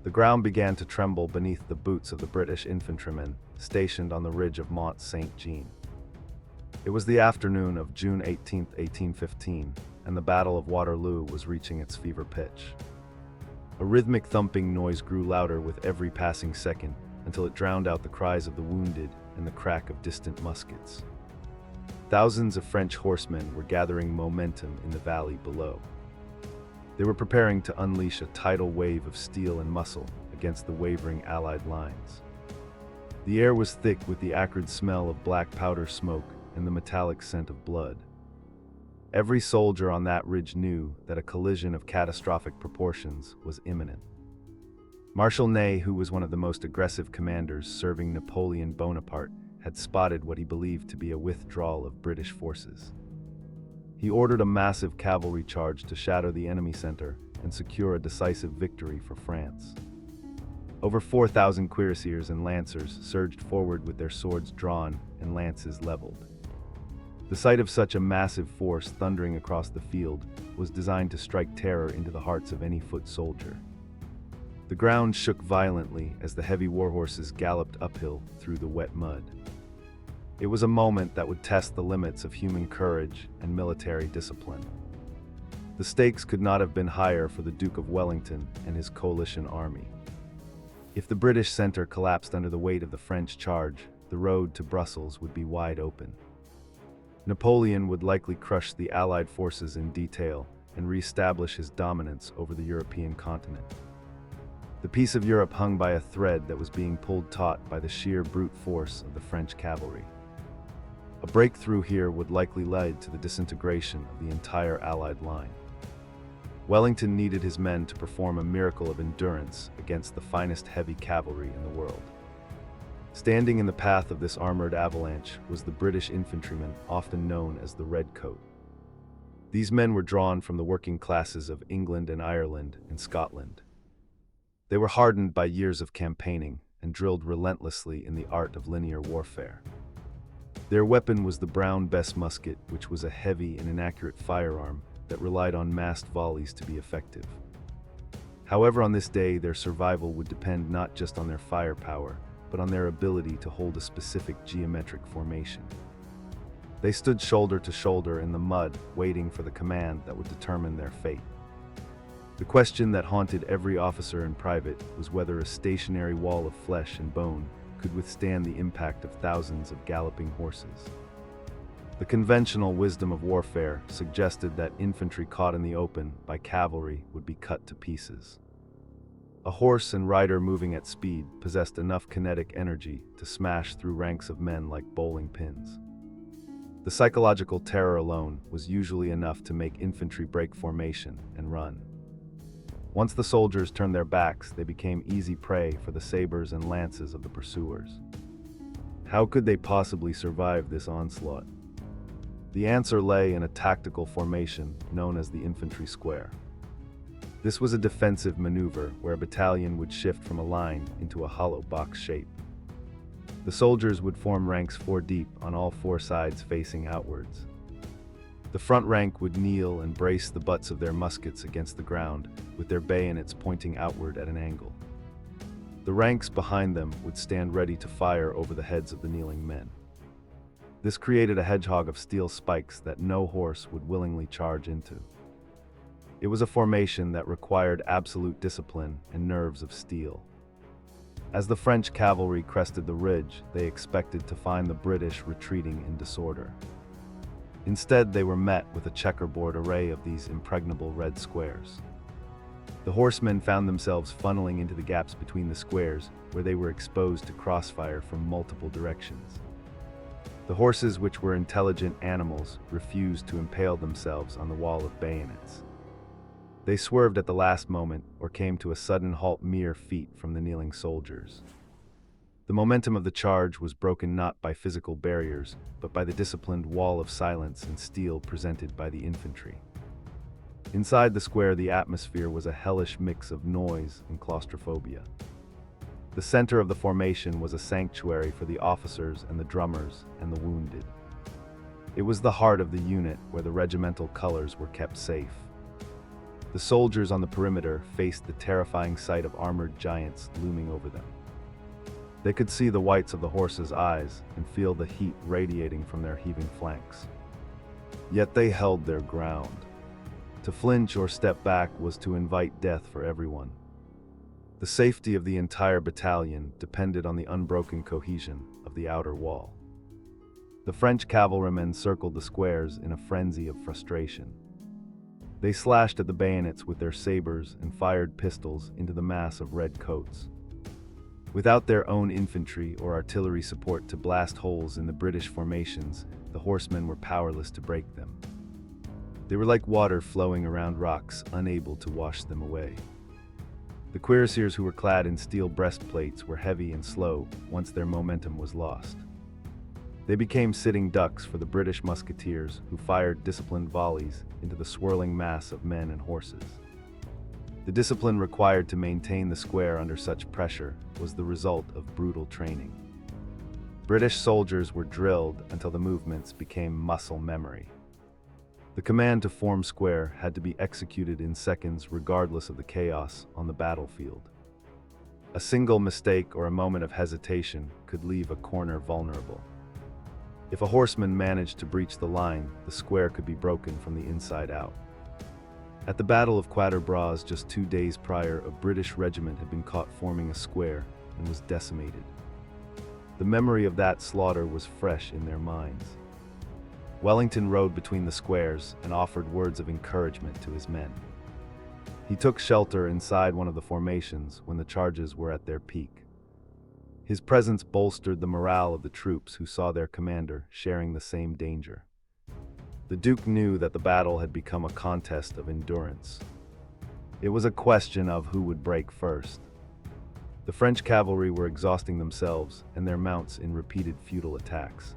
The ground began to tremble beneath the boots of the British infantrymen stationed on the ridge of Mont Saint-Jean. It was the afternoon of June 18, 1815, and the Battle of Waterloo was reaching its fever pitch. A rhythmic thumping noise grew louder with every passing second until it drowned out the cries of the wounded and the crack of distant muskets. Thousands of French horsemen were gathering momentum in the valley below. They were preparing to unleash a tidal wave of steel and muscle against the wavering Allied lines. The air was thick with the acrid smell of black powder smoke and the metallic scent of blood. Every soldier on that ridge knew that a collision of catastrophic proportions was imminent. Marshal Ney, who was one of the most aggressive commanders serving Napoleon Bonaparte, had spotted what he believed to be a withdrawal of British forces. He ordered a massive cavalry charge to shatter the enemy center and secure a decisive victory for France. Over 4,000 cuirassiers and lancers surged forward with their swords drawn and lances leveled. The sight of such a massive force thundering across the field was designed to strike terror into the hearts of any foot soldier. The ground shook violently as the heavy warhorses galloped uphill through the wet mud. It was a moment that would test the limits of human courage and military discipline. The stakes could not have been higher for the Duke of Wellington and his coalition army. If the British center collapsed under the weight of the French charge, the road to Brussels would be wide open. Napoleon would likely crush the Allied forces in detail and re-establish his dominance over the European continent. The peace of Europe hung by a thread that was being pulled taut by the sheer brute force of the French cavalry. A breakthrough here would likely lead to the disintegration of the entire Allied line. Wellington needed his men to perform a miracle of endurance against the finest heavy cavalry in the world. Standing in the path of this armored avalanche was the British infantryman often known as the Redcoat. These men were drawn from the working classes of England and Ireland and Scotland. They were hardened by years of campaigning and drilled relentlessly in the art of linear warfare. Their weapon was the Brown Bess musket, which was a heavy and inaccurate firearm that relied on massed volleys to be effective. However, on this day, their survival would depend not just on their firepower, but on their ability to hold a specific geometric formation. They stood shoulder to shoulder in the mud, waiting for the command that would determine their fate. The question that haunted every officer and private was whether a stationary wall of flesh and bone could withstand the impact of thousands of galloping horses. The conventional wisdom of warfare suggested that infantry caught in the open by cavalry would be cut to pieces. A horse and rider moving at speed possessed enough kinetic energy to smash through ranks of men like bowling pins. The psychological terror alone was usually enough to make infantry break formation and run. Once the soldiers turned their backs, they became easy prey for the sabers and lances of the pursuers. How could they possibly survive this onslaught? The answer lay in a tactical formation known as the infantry square. This was a defensive maneuver where a battalion would shift from a line into a hollow box shape. The soldiers would form ranks 4 deep on all 4 sides facing outwards. The front rank would kneel and brace the butts of their muskets against the ground, with their bayonets pointing outward at an angle. The ranks behind them would stand ready to fire over the heads of the kneeling men. This created a hedgehog of steel spikes that no horse would willingly charge into. It was a formation that required absolute discipline and nerves of steel. As the French cavalry crested the ridge, they expected to find the British retreating in disorder. Instead, they were met with a checkerboard array of these impregnable red squares. The horsemen found themselves funneling into the gaps between the squares, where they were exposed to crossfire from multiple directions. The horses, which were intelligent animals, refused to impale themselves on the wall of bayonets. They swerved at the last moment or came to a sudden halt mere feet from the kneeling soldiers. The momentum of the charge was broken not by physical barriers, but by the disciplined wall of silence and steel presented by the infantry. Inside the square, the atmosphere was a hellish mix of noise and claustrophobia. The center of the formation was a sanctuary for the officers and the drummers and the wounded. It was the heart of the unit where the regimental colors were kept safe. The soldiers on the perimeter faced the terrifying sight of armored giants looming over them. They could see the whites of the horses' eyes and feel the heat radiating from their heaving flanks. Yet they held their ground. To flinch or step back was to invite death for everyone. The safety of the entire battalion depended on the unbroken cohesion of the outer wall. The French cavalrymen circled the squares in a frenzy of frustration. They slashed at the bayonets with their sabers and fired pistols into the mass of redcoats. Without their own infantry or artillery support to blast holes in the British formations, the horsemen were powerless to break them. They were like water flowing around rocks, unable to wash them away. The cuirassiers, who were clad in steel breastplates, were heavy and slow once their momentum was lost. They became sitting ducks for the British musketeers, who fired disciplined volleys into the swirling mass of men and horses. The discipline required to maintain the square under such pressure was the result of brutal training. British soldiers were drilled until the movements became muscle memory. The command to form square had to be executed in seconds regardless of the chaos on the battlefield. A single mistake or a moment of hesitation could leave a corner vulnerable. If a horseman managed to breach the line, the square could be broken from the inside out. At the Battle of Waterloo, just 2 days prior, a British regiment had been caught forming a square and was decimated. The memory of that slaughter was fresh in their minds. Wellington rode between the squares and offered words of encouragement to his men. He took shelter inside one of the formations when the charges were at their peak. His presence bolstered the morale of the troops, who saw their commander sharing the same danger. The Duke knew that the battle had become a contest of endurance. It was a question of who would break first. The French cavalry were exhausting themselves and their mounts in repeated futile attacks.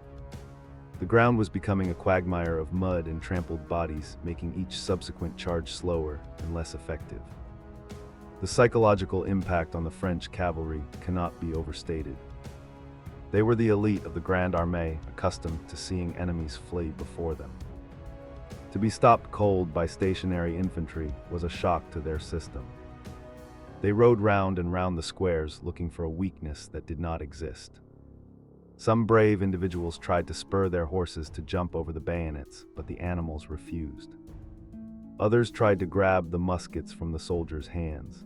The ground was becoming a quagmire of mud and trampled bodies, making each subsequent charge slower and less effective. The psychological impact on the French cavalry cannot be overstated. They were the elite of the Grande Armée, accustomed to seeing enemies flee before them. To be stopped cold by stationary infantry was a shock to their system. They rode round and round the squares looking for a weakness that did not exist. Some brave individuals tried to spur their horses to jump over the bayonets, but the animals refused. Others tried to grab the muskets from the soldiers' hands.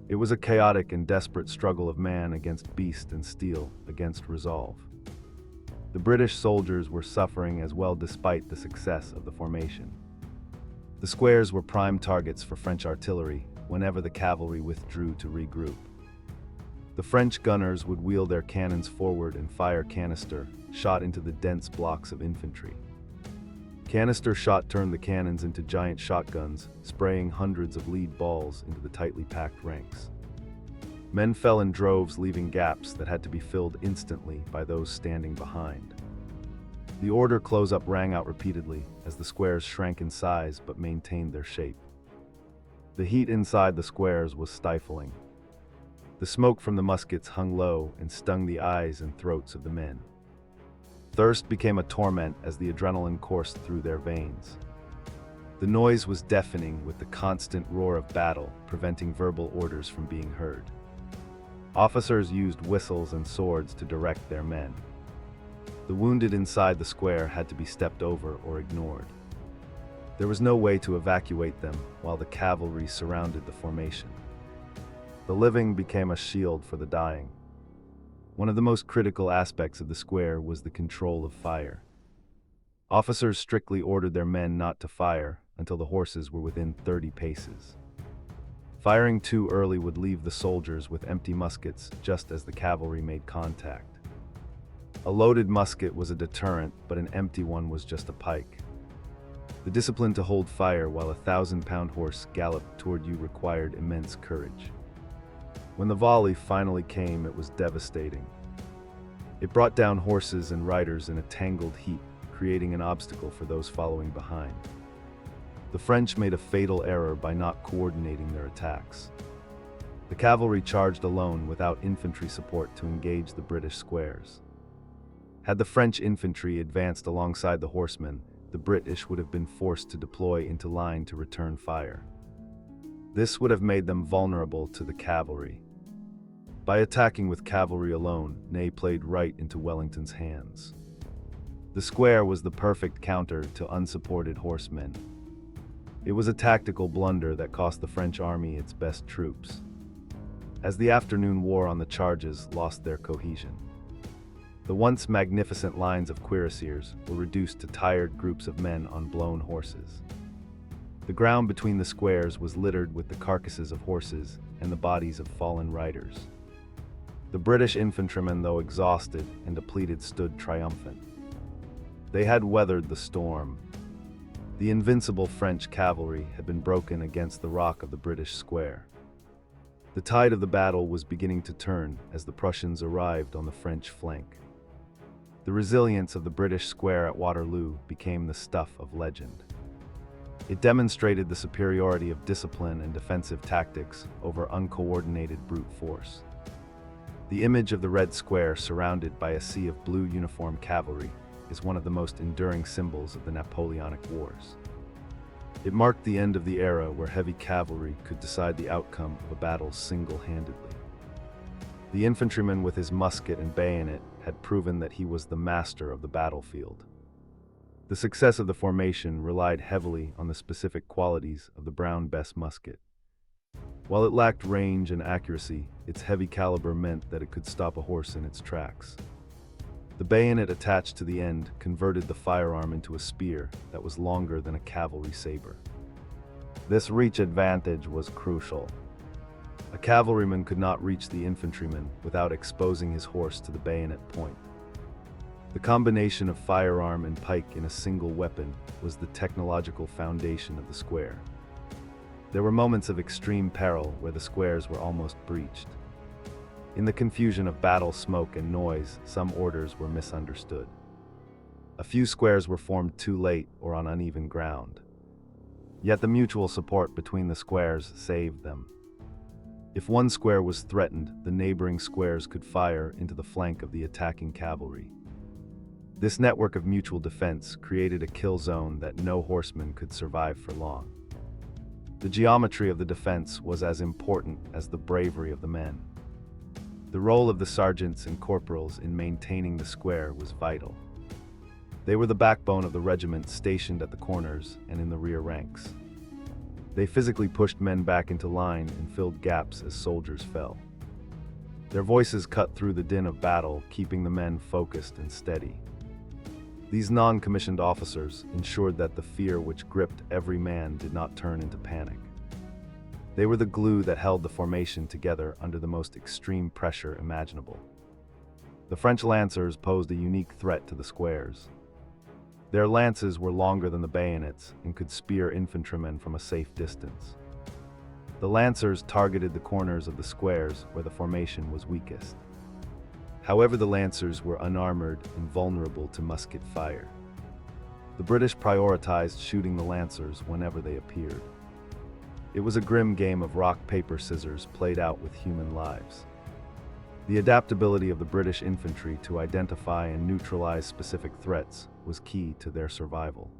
It was a chaotic and desperate struggle of man against beast and steel against resolve. The British soldiers were suffering as well despite the success of the formation. The squares were prime targets for French artillery whenever the cavalry withdrew to regroup. The French gunners would wheel their cannons forward and fire canister shot into the dense blocks of infantry. Canister shot turned the cannons into giant shotguns, spraying hundreds of lead balls into the tightly packed ranks. Men fell in droves, leaving gaps that had to be filled instantly by those standing behind. The order close up rang out repeatedly as the squares shrank in size but maintained their shape. The heat inside the squares was stifling. The smoke from the muskets hung low and stung the eyes and throats of the men. Thirst became a torment as the adrenaline coursed through their veins. The noise was deafening, with the constant roar of battle preventing verbal orders from being heard. Officers used whistles and swords to direct their men. The wounded inside the square had to be stepped over or ignored. There was no way to evacuate them while the cavalry surrounded the formation. The living became a shield for the dying. One of the most critical aspects of the square was the control of fire. Officers strictly ordered their men not to fire until the horses were within 30 paces. Firing too early would leave the soldiers with empty muskets just as the cavalry made contact. A loaded musket was a deterrent, but an empty one was just a pike. The discipline to hold fire while a 1,000-pound horse galloped toward you required immense courage. When the volley finally came, it was devastating. It brought down horses and riders in a tangled heap, creating an obstacle for those following behind. The French made a fatal error by not coordinating their attacks. The cavalry charged alone without infantry support to engage the British squares. Had the French infantry advanced alongside the horsemen, the British would have been forced to deploy into line to return fire. This would have made them vulnerable to the cavalry. By attacking with cavalry alone, Ney played right into Wellington's hands. The square was the perfect counter to unsupported horsemen. It was a tactical blunder that cost the French army its best troops, as the afternoon war on the charges lost their cohesion. The once magnificent lines of cuirassiers were reduced to tired groups of men on blown horses. The ground between the squares was littered with the carcasses of horses and the bodies of fallen riders. The British infantrymen, though exhausted and depleted, stood triumphant. They had weathered the storm. The invincible French cavalry had been broken against the rock of the British square. The tide of the battle was beginning to turn as the Prussians arrived on the French flank. The resilience of the British square at Waterloo became the stuff of legend. It demonstrated the superiority of discipline and defensive tactics over uncoordinated brute force. The image of the Red Square surrounded by a sea of blue uniformed cavalry is one of the most enduring symbols of the Napoleonic Wars. It marked the end of the era where heavy cavalry could decide the outcome of a battle single-handedly. The infantryman with his musket and bayonet had proven that he was the master of the battlefield. The success of the formation relied heavily on the specific qualities of the Brown Bess musket. While it lacked range and accuracy, its heavy caliber meant that it could stop a horse in its tracks. The bayonet attached to the end converted the firearm into a spear that was longer than a cavalry saber. This reach advantage was crucial. A cavalryman could not reach the infantryman without exposing his horse to the bayonet point. The combination of firearm and pike in a single weapon was the technological foundation of the square. There were moments of extreme peril where the squares were almost breached. In the confusion of battle smoke and noise, some orders were misunderstood. A few squares were formed too late or on uneven ground. Yet the mutual support between the squares saved them. If one square was threatened, the neighboring squares could fire into the flank of the attacking cavalry. This network of mutual defense created a kill zone that no horseman could survive for long. The geometry of the defense was as important as the bravery of the men. The role of the sergeants and corporals in maintaining the square was vital. They were the backbone of the regiment stationed at the corners and in the rear ranks. They physically pushed men back into line and filled gaps as soldiers fell. Their voices cut through the din of battle, keeping the men focused and steady. These non-commissioned officers ensured that the fear which gripped every man did not turn into panic. They were the glue that held the formation together under the most extreme pressure imaginable. The French lancers posed a unique threat to the squares. Their lances were longer than the bayonets and could spear infantrymen from a safe distance. The lancers targeted the corners of the squares where the formation was weakest. However, the lancers were unarmored and vulnerable to musket fire. The British prioritized shooting the lancers whenever they appeared. It was a grim game of rock, paper, scissors played out with human lives. The adaptability of the British infantry to identify and neutralize specific threats was key to their survival.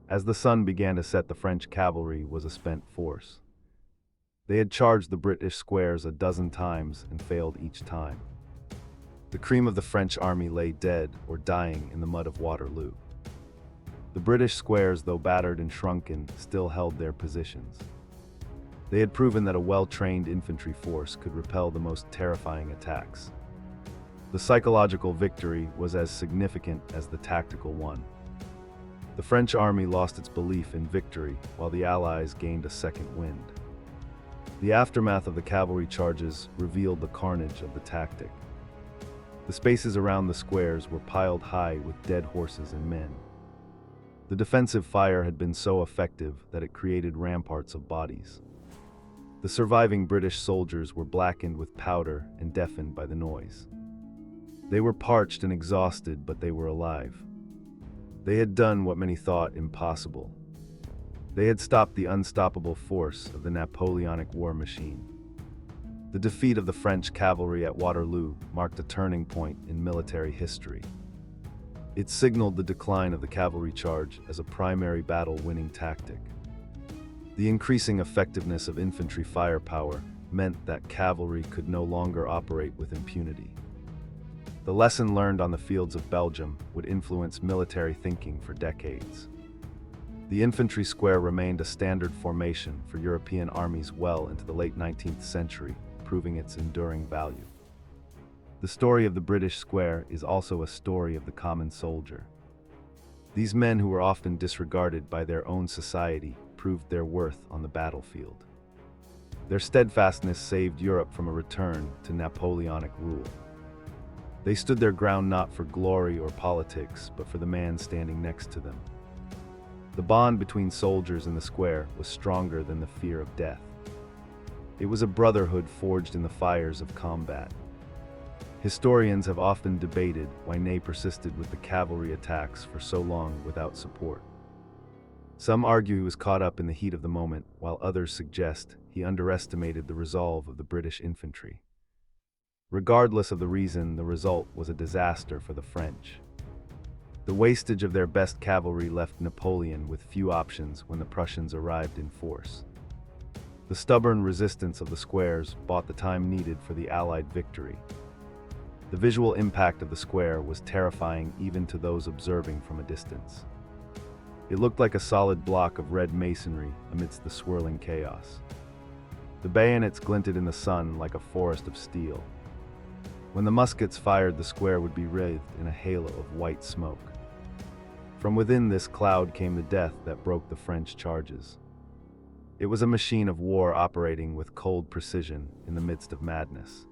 As the sun began to set, the French cavalry was a spent force. They had charged the British squares a dozen times and failed each time. The cream of the French army lay dead or dying in the mud of Waterloo. The British squares, though battered and shrunken, still held their positions. They had proven that a well-trained infantry force could repel the most terrifying attacks. The psychological victory was as significant as the tactical one. The French army lost its belief in victory, while the Allies gained a second wind. The aftermath of the cavalry charges revealed the carnage of the tactic. The spaces around the squares were piled high with dead horses and men. The defensive fire had been so effective that it created ramparts of bodies. The surviving British soldiers were blackened with powder and deafened by the noise. They were parched and exhausted, but they were alive. They had done what many thought impossible. They had stopped the unstoppable force of the Napoleonic war machine. The defeat of the French cavalry at Waterloo marked a turning point in military history. It signaled the decline of the cavalry charge as a primary battle-winning tactic. The increasing effectiveness of infantry firepower meant that cavalry could no longer operate with impunity. The lesson learned on the fields of Belgium would influence military thinking for decades. The infantry square remained a standard formation for European armies well into the late 19th century, proving its enduring value. The story of the British square is also a story of the common soldier. These men, who were often disregarded by their own society, proved their worth on the battlefield. Their steadfastness saved Europe from a return to Napoleonic rule. They stood their ground not for glory or politics, but for the man standing next to them. The bond between soldiers in the square was stronger than the fear of death. It was a brotherhood forged in the fires of combat. Historians have often debated why Ney persisted with the cavalry attacks for so long without support. Some argue he was caught up in the heat of the moment, while others suggest he underestimated the resolve of the British infantry. Regardless of the reason, the result was a disaster for the French. The wastage of their best cavalry left Napoleon with few options when the Prussians arrived in force. The stubborn resistance of the squares bought the time needed for the Allied victory. The visual impact of the square was terrifying even to those observing from a distance. It looked like a solid block of red masonry amidst the swirling chaos. The bayonets glinted in the sun like a forest of steel. When the muskets fired, the square would be wreathed in a halo of white smoke. From within this cloud came the death that broke the French charges. It was a machine of war operating with cold precision in the midst of madness.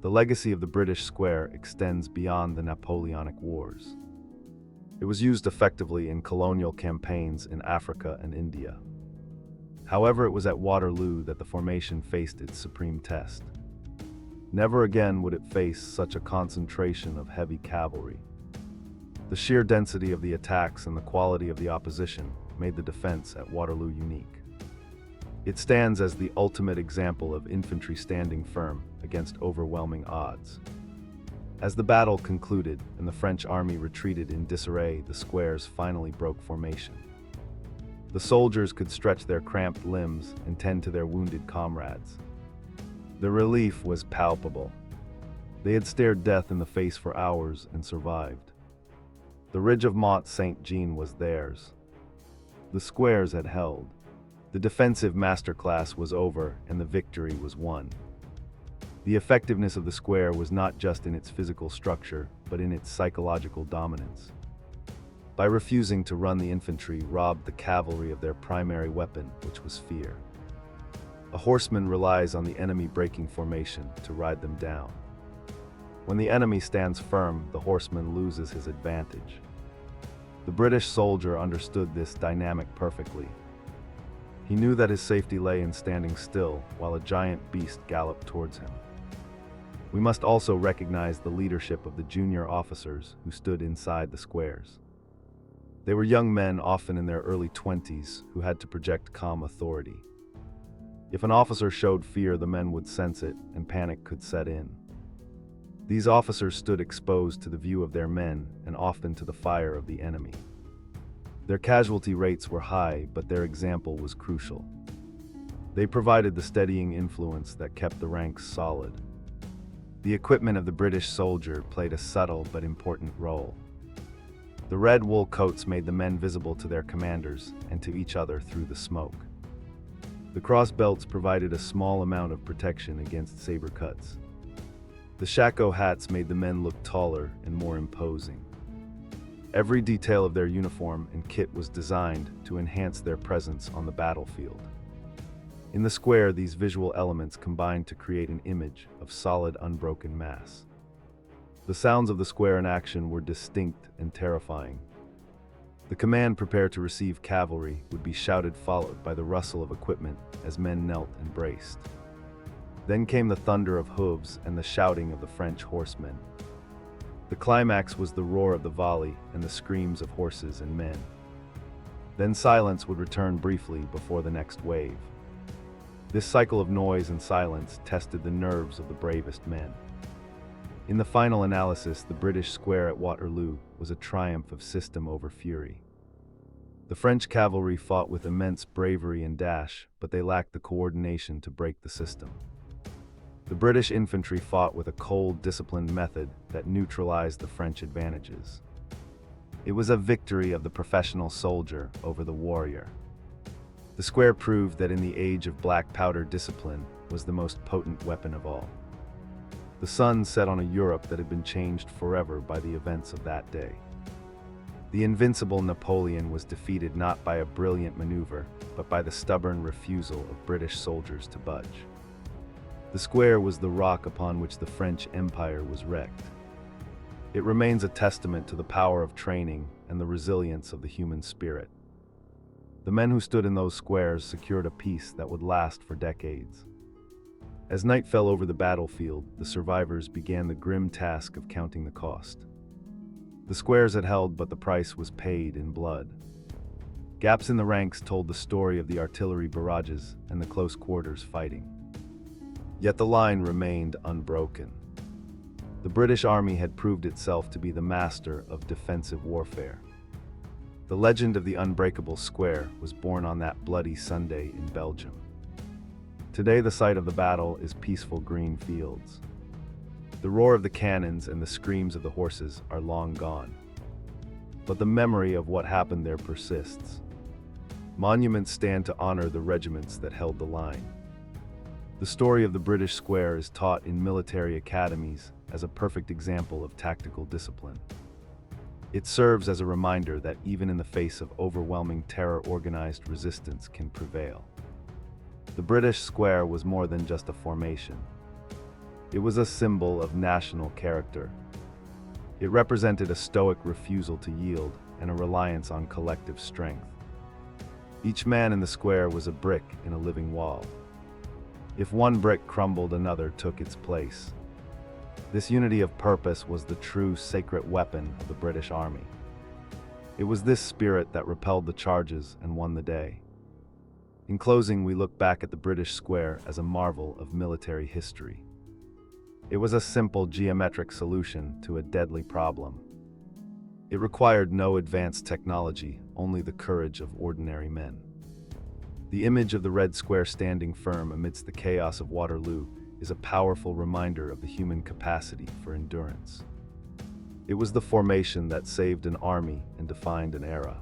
The legacy of the British square extends beyond the Napoleonic Wars. It was used effectively in colonial campaigns in Africa and India. However, it was at Waterloo that the formation faced its supreme test. Never again would it face such a concentration of heavy cavalry. The sheer density of the attacks and the quality of the opposition made the defense at Waterloo unique. It stands as the ultimate example of infantry standing firm against overwhelming odds. As the battle concluded and the French army retreated in disarray, the squares finally broke formation. The soldiers could stretch their cramped limbs and tend to their wounded comrades. The relief was palpable. They had stared death in the face for hours and survived. The ridge of Mont Saint-Jean was theirs. The squares had held. The defensive masterclass was over and the victory was won. The effectiveness of the square was not just in its physical structure, but in its psychological dominance. By refusing to run, the infantry robbed the cavalry of their primary weapon, which was fear. A horseman relies on the enemy breaking formation to ride them down. When the enemy stands firm, the horseman loses his advantage. The British soldier understood this dynamic perfectly. He knew that his safety lay in standing still while a giant beast galloped towards him. We must also recognize the leadership of the junior officers who stood inside the squares. They were young men, often in their early 20s, who had to project calm authority. If an officer showed fear, the men would sense it, and panic could set in. These officers stood exposed to the view of their men and often to the fire of the enemy. Their casualty rates were high, but their example was crucial. They provided the steadying influence that kept the ranks solid. The equipment of the British soldier played a subtle but important role. The red wool coats made the men visible to their commanders and to each other through the smoke. The cross belts provided a small amount of protection against saber cuts. The shako hats made the men look taller and more imposing. Every detail of their uniform and kit was designed to enhance their presence on the battlefield. In the square, these visual elements combined to create an image of solid, unbroken mass. The sounds of the square in action were distinct and terrifying. The command, "Prepare to receive cavalry," would be shouted, followed by the rustle of equipment as men knelt and braced. Then came the thunder of hooves and the shouting of the French horsemen. The climax was the roar of the volley and the screams of horses and men. Then silence would return briefly before the next wave. This cycle of noise and silence tested the nerves of the bravest men. In the final analysis, the British square at Waterloo was a triumph of system over fury. The French cavalry fought with immense bravery and dash, but they lacked the coordination to break the system. The British infantry fought with a cold, disciplined method that neutralized the French advantages. It was a victory of the professional soldier over the warrior. The square proved that in the age of black powder, discipline was the most potent weapon of all. The sun set on a Europe that had been changed forever by the events of that day. The invincible Napoleon was defeated not by a brilliant maneuver, but by the stubborn refusal of British soldiers to budge. The square was the rock upon which the French Empire was wrecked. It remains a testament to the power of training and the resilience of the human spirit. The men who stood in those squares secured a peace that would last for decades. As night fell over the battlefield, the survivors began the grim task of counting the cost. The squares had held, but the price was paid in blood. Gaps in the ranks told the story of the artillery barrages and the close quarters fighting. Yet the line remained unbroken. The British Army had proved itself to be the master of defensive warfare. The legend of the unbreakable square was born on that bloody Sunday in Belgium. Today the site of the battle is peaceful green fields. The roar of the cannons and the screams of the horses are long gone. But the memory of what happened there persists. Monuments stand to honor the regiments that held the line. The story of the British Square is taught in military academies as a perfect example of tactical discipline. It serves as a reminder that even in the face of overwhelming terror, organized resistance can prevail. The British Square was more than just a formation. It was a symbol of national character. It represented a stoic refusal to yield and a reliance on collective strength. Each man in the square was a brick in a living wall. If one brick crumbled, another took its place. This unity of purpose was the true sacred weapon of the British Army. It was this spirit that repelled the charges and won the day. In closing, we look back at the British Square as a marvel of military history. It was a simple geometric solution to a deadly problem. It required no advanced technology, only the courage of ordinary men. The image of the Red Square standing firm amidst the chaos of Waterloo is a powerful reminder of the human capacity for endurance. It was the formation that saved an army and defined an era.